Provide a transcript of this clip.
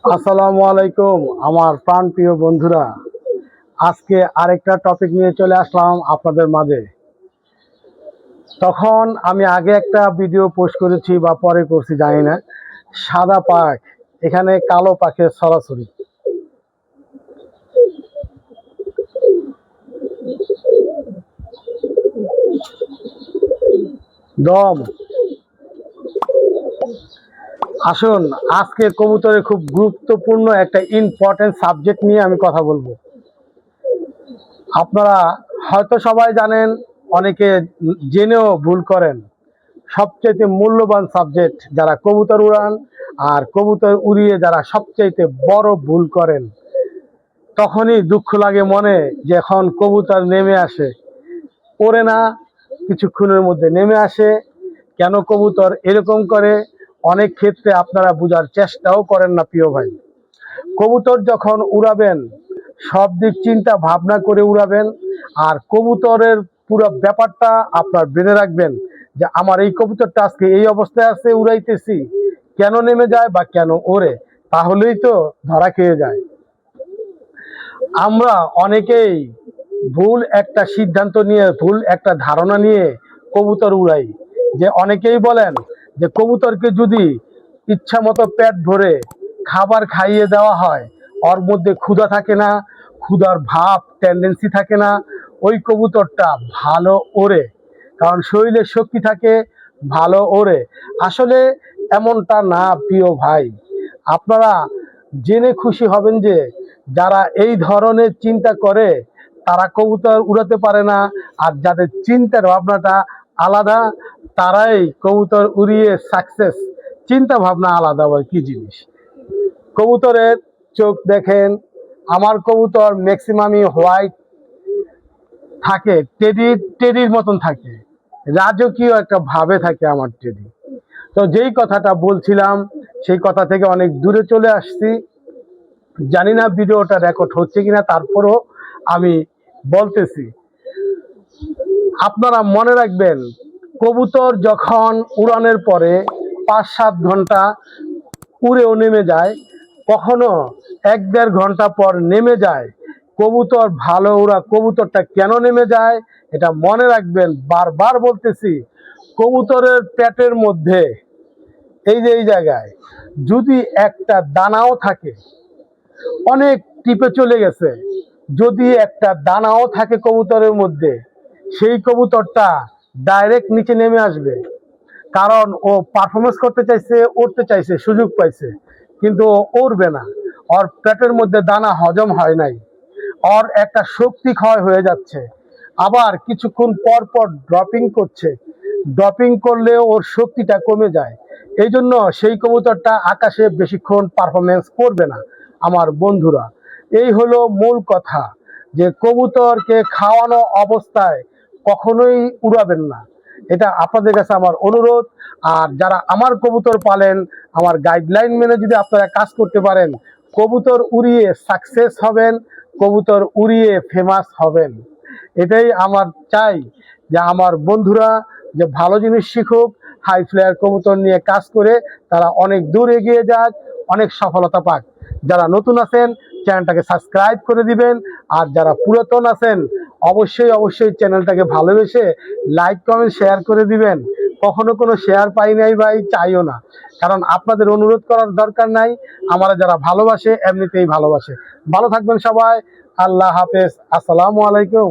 আসসালামু আলাইকুম আমার প্রাণপ্রিয় বন্ধুরা। আজকে আরেকটা টপিক নিয়ে চলে আসলাম আপনাদের মাঝে। তখন আমি আগে একটা ভিডিও পোস্ট করেছি বা পরে করছি জানি না, সাদা পাখ এখানে কালো পাখের সরাসরি দম। আসুন আজকে কবুতরের খুব গুরুত্বপূর্ণ একটা ইম্পর্টেন্ট সাবজেক্ট নিয়ে আমি কথা বলবো। আপনারা হয়তো সবাই জানেন, অনেকে জেনেও ভুল করেন। সবচেয়ে মূল্যবান সাবজেক্ট যারা কবুতর উড়ান আর কবুতর উড়িয়ে যারা সবচেয়ে বড় ভুল করেন, তখনই দুঃখ লাগে মনে যে এখন কবুতর নেমে আসে, ওড়ে না, কিছুক্ষণের মধ্যে নেমে আসে। কেন কবুতর এরকম করে? অনেক ক্ষেত্রে আপনারা বোঝার চেষ্টাও করেন না প্রিয় ভাই। কবুতর যখন উড়াবেন সব দিক চিন্তা ভাবনা করে উড়াবেন। আর কবুতরের পুরো ব্যাপারটা আপনার বেঁধে রাখবেন যে আমার এই কবুতরটা আজকে এই অবস্থায় আছে, উড়াইতেছি, কেন নেমে যায় বা কেন ওড়ে, তাহলেই তো ধরা খেয়ে যায়। আমরা অনেকেই ভুল একটা সিদ্ধান্ত নিয়ে, ভুল একটা ধারণা নিয়ে কবুতর উড়াই। যে অনেকেই বলেন যে কবুতরকে যদি ইচ্ছা মতো পেট ভরে খাবার খাইয়ে দেওয়া হয়, ওর মধ্যে ক্ষুধা থাকে না, ক্ষুধার ভাব টেন্ডেন্সি থাকে না, ওই কবুতরটা ভালো ওড়ে, কারণ শরীরে শক্তি থাকে, ভালো ওড়ে। আসলে এমনটা না প্রিয় ভাই। আপনারা জেনে খুশি হবেন যে যারা এই ধরনের চিন্তা করে তারা কবুতর উড়াতে পারে না, আর যাদের চিন্তার ভাবনাটা আলাদা তারাই কবুতর উড়িয়ে সাকসেস। চিন্তা ভাবনা আলাদা আবার কি জিনিস। কবুতরের চোখ দেখেন, আমার কবুতর ম্যাক্সিমামই হোয়াইট থাকে, টেডির মতন থাকে, রাজকীয় একটা ভাবে থাকে আমার টেডি। তো যেই কথাটা বলছিলাম সেই কথা থেকে অনেক দূরে চলে আসছি। জানি না ভিডিওটা রেকর্ড হচ্ছে কিনা, তারপরও আমি বলতেছি। আপনারা মনে রাখবেন, কবুতর যখন উড়ানের পরে ৫-৭ ঘন্টা উড়েও নেমে যায়, কখনো ১-১.৫ ঘন্টা পর নেমে যায়। কবুতর ভালো উড়া কবুতরটা কেন নেমে যায় এটা মনে রাখবেন। বারবার বলতেছি, কবুতরের পেটের মধ্যে এই জায়গায় যদি একটা দানাও থাকে, অনেক টিপে চলে গেছে, যদি একটা দানাও থাকে কবুতরের মধ্যে, সেই কবুতরটা ডাইরেক্ট নিচে নেমে আসবে। কারণ ও পারফরমেন্স করতে চাইছে, উঠতে চাইছে, সুযোগ পাইছে, কিন্তু ও উড়বে না। ওর পেটের মধ্যে দানা হজম হয় নাই, ওর একটা শক্তি ক্ষয় হয়ে যাচ্ছে। আবার কিছুক্ষণ পর পর ড্রপিং করছে, ড্রপিং করলে ওর শক্তিটা কমে যায়। এই জন্য সেই কবুতরটা আকাশে বেশিক্ষণ পারফরমেন্স করবে না। আমার বন্ধুরা, এই হলো মূল কথা, যে কবুতরকে খাওয়ানো অবস্থায় কখনোই উড়াবেন না। এটা আপনাদের কাছে আমার অনুরোধ। আর যারা আমার কবুতর পালেন, আমার গাইডলাইন মেনে যদি আপনারা কাজ করতে পারেন, কবুতর উড়িয়ে সাকসেস হবেন, কবুতর উড়িয়ে ফেমাস হবেন। এটাই আমার চাই, যে আমার বন্ধুরা যে ভালো জিনিস শিখুক, হাই ফ্লায়ার কবুতর নিয়ে কাজ করে তারা অনেক দূর এগিয়ে যাক, অনেক সফলতা পাক। যারা নতুন আছেন চ্যানেলটাকে সাবস্ক্রাইব করে দিবেন, আর যারা পুরাতন আছেন অবশ্যই চ্যানেলটাকে ভালোবেসে লাইক কমেন্ট শেয়ার করে দিবেন। কখনো কোনো শেয়ার পাই নাই ভাই, চাইও না, কারণ আপনাদের অনুরোধ করার দরকার নাই। আমরা যারা ভালোবাসে এমনিতেই ভালোবাসে। ভালো থাকবেন সবাই। আল্লাহ হাফেজ। আসসালামু আলাইকুম।